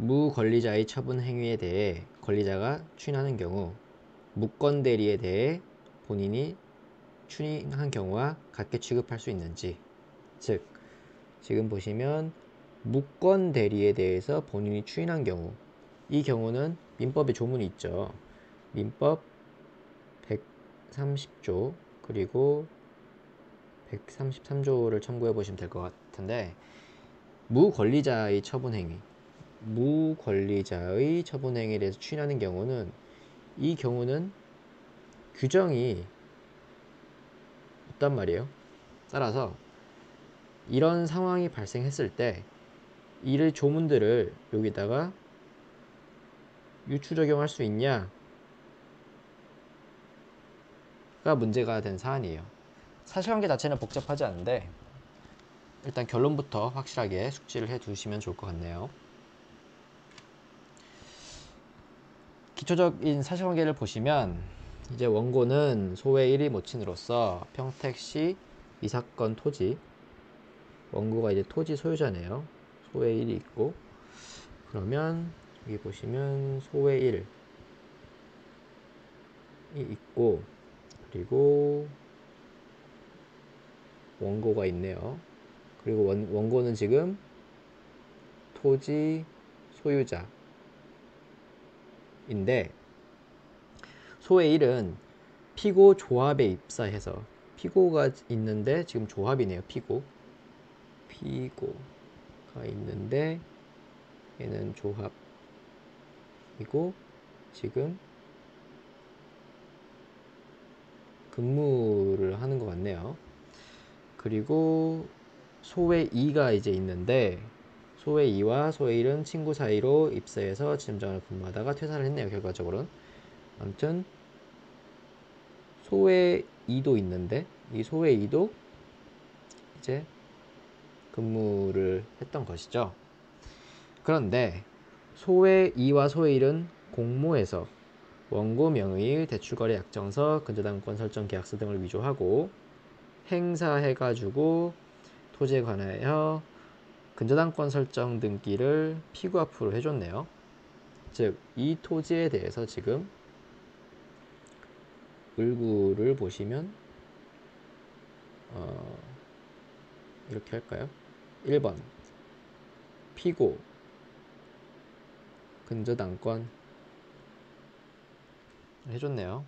무권리자의 처분 행위에 대해 권리자가 추인하는 경우 무권 대리에 대해 본인이 추인한 경우와 같게 취급할 수 있는지. 즉 지금 보시면 무권 대리에 대해서 본인이 추인한 경우, 이 경우는 민법에 조문이 있죠. 민법 130조 그리고 133조를 참고해 보시면 될 것 같은데, 무권리자의 처분행위, 무권리자의 처분행위에 대해서 추인하는 경우는, 이 경우는 규정이 없단 말이에요. 따라서 이런 상황이 발생했을 때 이를 조문들을 여기다가 유추 적용할 수 있냐가 문제가 된 사안이에요. 사실관계 자체는 복잡하지 않은데 일단 결론부터 확실하게 숙지를 해 두시면 좋을 것 같네요. 기초적인 사실관계를 보시면, 이제 원고는 소외 1위 모친으로서 평택시 이 사건 토지, 원고가 이제 토지 소유자네요. 소외 1이 있고, 그러면 여기 보시면 소외 1이 있고, 그리고 원고가 있네요. 그리고 원고는 지금 토지 소유자인데, 소외 1은 피고 조합에 입사해서, 피고가 있는데 지금 조합이네요. 피고가 있는데 얘는 조합이고 지금 근무를 하는 것 같네요. 그리고 소외 2가 이제 있는데, 소외 2와 소외 1은 친구 사이로 입사해서 지점장을 근무하다가 퇴사를 했네요. 결과적으로는. 아무튼 소외 2도 있는데, 이 소외 2도 이제 근무를 했던 것이죠. 그런데 소외 2와 소외 1은 공모해서 원고 명의, 대출거래 약정서, 근저당권 설정 계약서 등을 위조하고 행사해가지고 토지에 관하여 근저당권 설정 등기를 피고 앞으로 해줬네요. 즉, 이 토지에 대해서 지금 을구를 보시면 이렇게 할까요? 1번 피고 근저당권 해줬네요.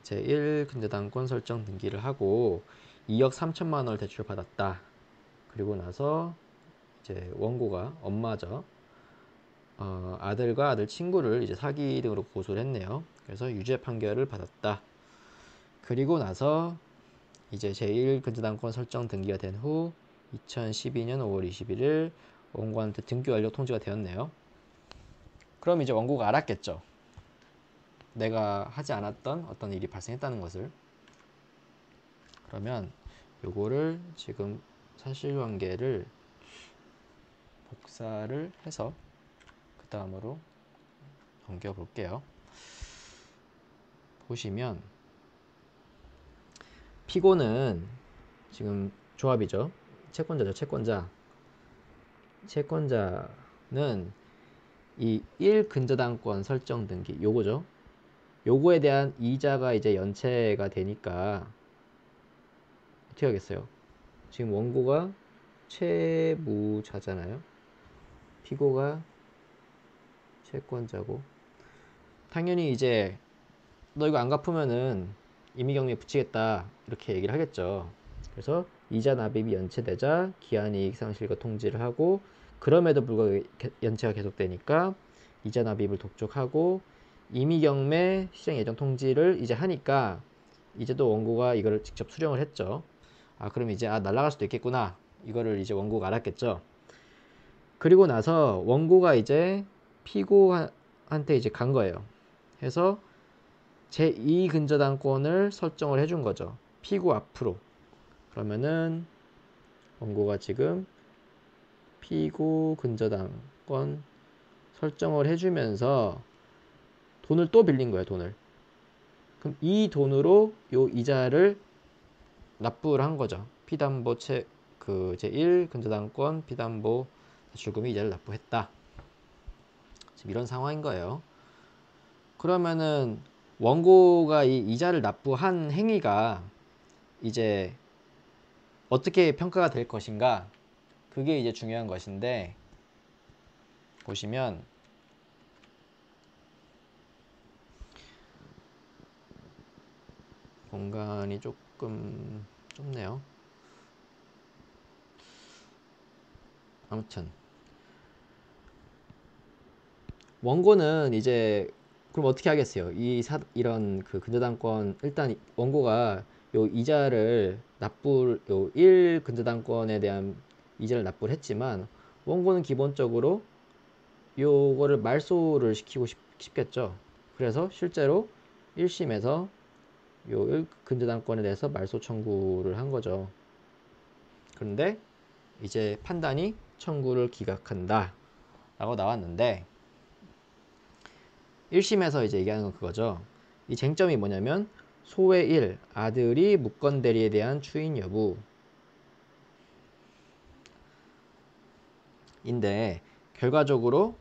제1 근저당권 설정 등기를 하고 2억 3천만 원을 대출받았다. 그리고 나서 이제 원고가, 엄마죠, 아들과 아들 친구를 이제 사기 등으로 고소를 했네요. 그래서 유죄 판결을 받았다. 그리고 나서 이제 제1 근저당권 설정 등기가 된 후 2012년 5월 21일 원고한테 등기 완료 통지가 되었네요. 그럼 이제 원고가 알았겠죠. 내가 하지 않았던 어떤 일이 발생했다는 것을. 그러면 요거를 지금 사실관계를 복사를 해서 그 다음으로 넘겨 볼게요. 보시면 피고는 지금 조합이죠. 채권자죠. 채권자는 이 1 근저당권 설정 등기, 요거죠. 요거에 대한 이자가 이제 연체가 되니까 어떻게 하겠어요? 지금 원고가 채무자잖아요. 피고가 채권자고, 당연히 이제 너 이거 안 갚으면은 임의경미에 붙이겠다 이렇게 얘기를 하겠죠. 그래서 이자 납입이 연체되자 기한이익 상실과 통지를 하고, 그럼에도 불구하고 연체가 계속되니까 이자 납입을 독촉하고 임의경매 시정 예정 통지를 이제 하니까 이제 또 원고가 이거를 직접 수령을 했죠. 그럼 이제 날라갈 수도 있겠구나, 이거를 이제 원고가 알았겠죠. 그리고 나서 원고가 이제 피고한테 이제 간 거예요. 해서 제2 근저당권을 설정을 해준 거죠. 피고 앞으로. 그러면은 원고가 지금 피고 근저당권 설정을 해주면서 돈을 또 빌린 거예요. 돈을. 그럼 이 돈으로 요 이자를 납부를 한 거죠. 피담보 제1 근저당권 피담보 대출금이 이자를 납부했다. 지금 이런 상황인 거예요. 그러면은 원고가 이 이자를 납부한 행위가 이제 어떻게 평가가 될 것인가, 그게 이제 중요한 것인데, 보시면 공간이 조금 좁네요. 아무튼 원고는 이제 그럼 어떻게 하겠어요? 이런 그 근저당권, 일단 원고가 요 이자를 요 1 근저당권에 대한 이자를 납부를 했지만, 원고는 기본적으로 요거를 말소를 시키고 싶겠죠. 그래서 실제로 1심에서 요 1 근저당권에 대해서 말소 청구를 한 거죠. 그런데 이제 판단이 청구를 기각한다 라고 나왔는데, 1심에서 이제 얘기하는 건 그거죠. 이 쟁점이 뭐냐면 소외 1, 아들이 무권 대리에 대한 추인 여부 인데, 결과적으로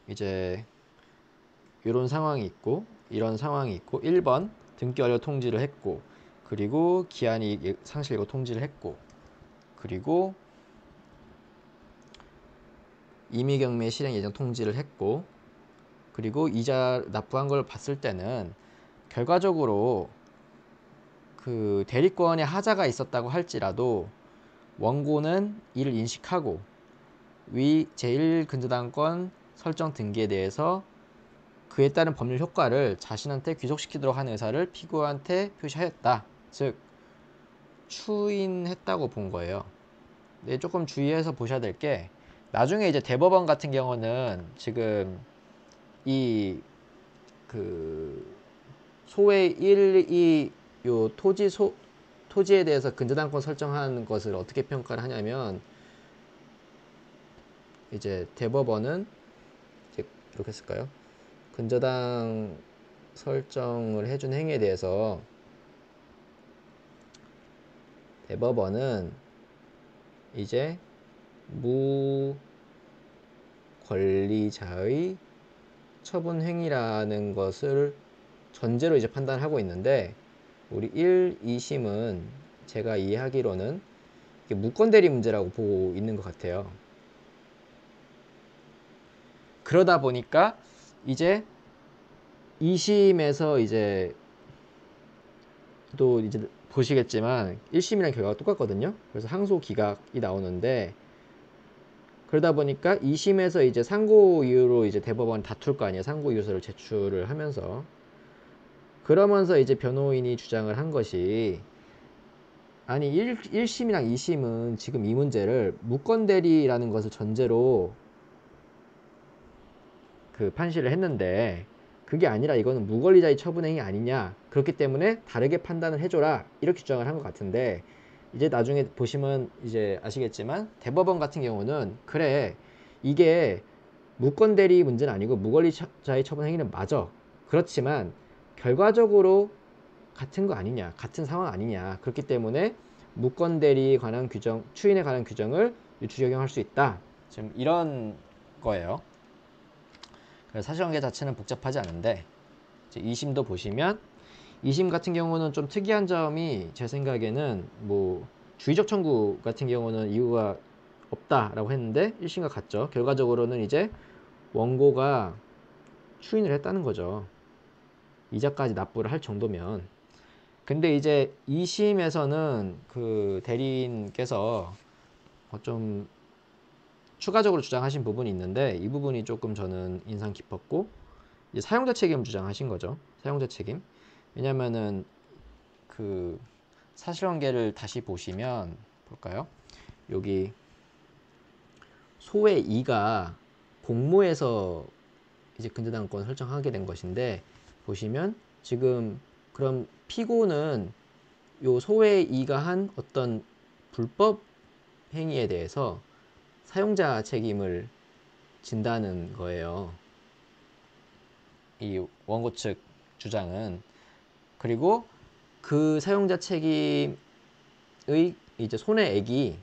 이제 이런 상황이 있고 이런 상황이 있고, 1번 등기 완료 통지를 했고, 그리고 기한이익 상실 예고 통지를 했고, 그리고 임의경매 실행 예정 통지를 했고, 그리고 이자 납부한 걸 봤을 때는 결과적으로 그 대리권에 하자가 있었다고 할지라도 원고는 이를 인식하고 위 제1근저당권 설정 등기에 대해서 그에 따른 법률 효과를 자신한테 귀속시키도록 하는 의사를 피고한테 표시하였다. 즉 추인했다고 본 거예요. 근데 조금 주의해서 보셔야 될 게, 나중에 이제 대법원 같은 경우는 지금 이 그 소외 1이 요 토지에 대해서 근저당권 설정하는 것을 어떻게 평가를 하냐면, 이제 대법원은 이제 이렇게 했을까요? 근저당 설정을 해준 행위에 대해서 대법원은 이제 무권리자의 처분 행위라는 것을 전제로 이제 판단하고 있는데, 우리 1, 2심은 제가 이해하기로는 이게 무권대리 문제라고 보고 있는 것 같아요. 그러다 보니까 이제 2심에서 이제 또 이제 보시겠지만 1심이랑 결과가 똑같거든요. 그래서 항소 기각이 나오는데, 그러다 보니까 2심에서 이제 상고 이유로 이제 대법원 다툴 거 아니에요. 상고 이유서를 제출을 하면서. 그러면서 이제 변호인이 주장을 한 것이, 아니 1심이랑 2심은 지금 이 문제를 무권대리라는 것을 전제로 그 판시를 했는데, 그게 아니라 이거는 무권리자의 처분행위 아니냐, 그렇기 때문에 다르게 판단을 해줘라, 이렇게 주장을 한 것 같은데, 이제 나중에 보시면 이제 아시겠지만 대법원 같은 경우는 그래, 이게 무권대리 문제는 아니고 무권리자의 처분행위는 맞아, 그렇지만 결과적으로 같은 거 아니냐, 같은 상황 아니냐, 그렇기 때문에 무권대리에 관한 규정, 추인에 관한 규정을 유추 적용할 수 있다, 지금 이런 거예요. 사실관계 자체는 복잡하지 않은데, 이제 2심도 보시면 2심 같은 경우는 좀 특이한 점이, 제 생각에는 뭐 주의적 청구 같은 경우는 이유가 없다라고 했는데 1심과 같죠. 결과적으로는 이제 원고가 추인을 했다는 거죠. 이자까지 납부를 할 정도면. 근데 이제 2심에서는 그 대리인께서 좀 추가적으로 주장하신 부분이 있는데, 이 부분이 조금 저는 인상 깊었고, 이제 사용자 책임 주장하신 거죠. 사용자 책임. 왜냐면은 그 사실관계를 다시 보시면, 볼까요? 여기 소의 2가 공모해서 이제 근저당권 설정하게 된 것인데, 보시면 지금 그럼 피고는 요 소의 2가 한 어떤 불법 행위에 대해서 사용자 책임을 진다는 거예요. 이 원고 측 주장은. 그리고 그 사용자 책임의 이제 손해액이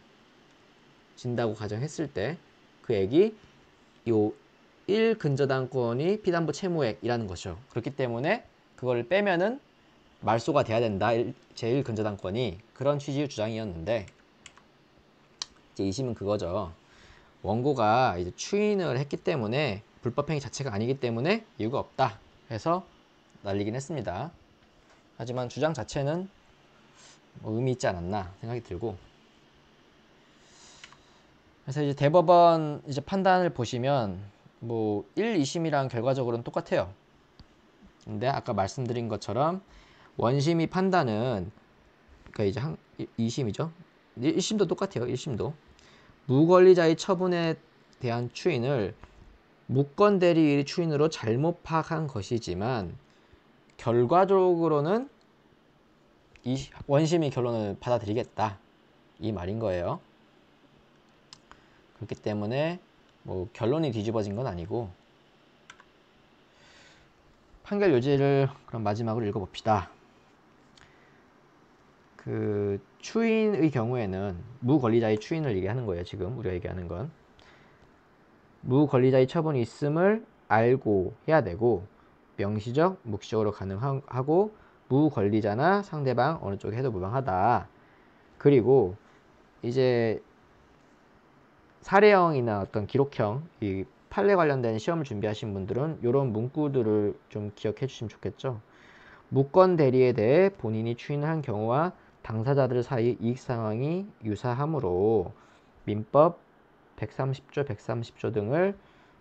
진다고 가정했을 때, 그 액이 요 1근저당권이 피담보 채무액이라는 것이죠. 그렇기 때문에 그걸 빼면은 말소가 돼야 된다. 제1근저당권이 그런 취지의 주장이었는데 이제 2심은 그거죠. 원고가 이제 추인을 했기 때문에 불법행위 자체가 아니기 때문에 이유가 없다 해서 날리긴 했습니다. 하지만 주장 자체는 뭐 의미 있지 않았나 생각이 들고, 그래서 이제 대법원 이제 판단을 보시면 뭐 1, 2심이랑 결과적으로는 똑같아요. 근데 아까 말씀드린 것처럼 원심이 판단은 그러니까 이제 2심이죠. 1심도 똑같아요. 1심도 무권리자의 처분에 대한 추인을 무권 대리인의 추인으로 잘못 파악한 것이지만 결과적으로는 이 원심이 결론을 받아들이겠다 이 말인 거예요. 그렇기 때문에 뭐 결론이 뒤집어진 건 아니고, 판결 요지를 그럼 마지막으로 읽어봅시다. 그 추인의 경우에는 무권리자의 추인을 얘기하는 거예요. 지금 우리가 얘기하는 건 무권리자의 처분이 있음을 알고 해야 되고, 명시적, 묵시적으로 가능하고 무권리자나 상대방 어느 쪽에 해도 무방하다. 그리고 이제 사례형이나 어떤 기록형 이 판례 관련된 시험을 준비하신 분들은 이런 문구들을 좀 기억해 주시면 좋겠죠. 무권 대리에 대해 본인이 추인을 한 경우와 당사자들 사이 이익 상황이 유사하므로 민법 130조, 130조 등을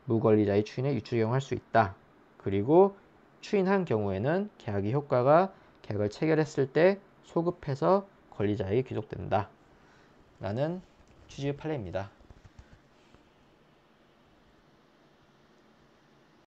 무권리자의 추인에 유추적용할 수 있다. 그리고 추인한 경우에는 계약의 효과가 계약을 체결했을 때 소급해서 권리자에게 귀속된다. 라는 취지의 판례입니다.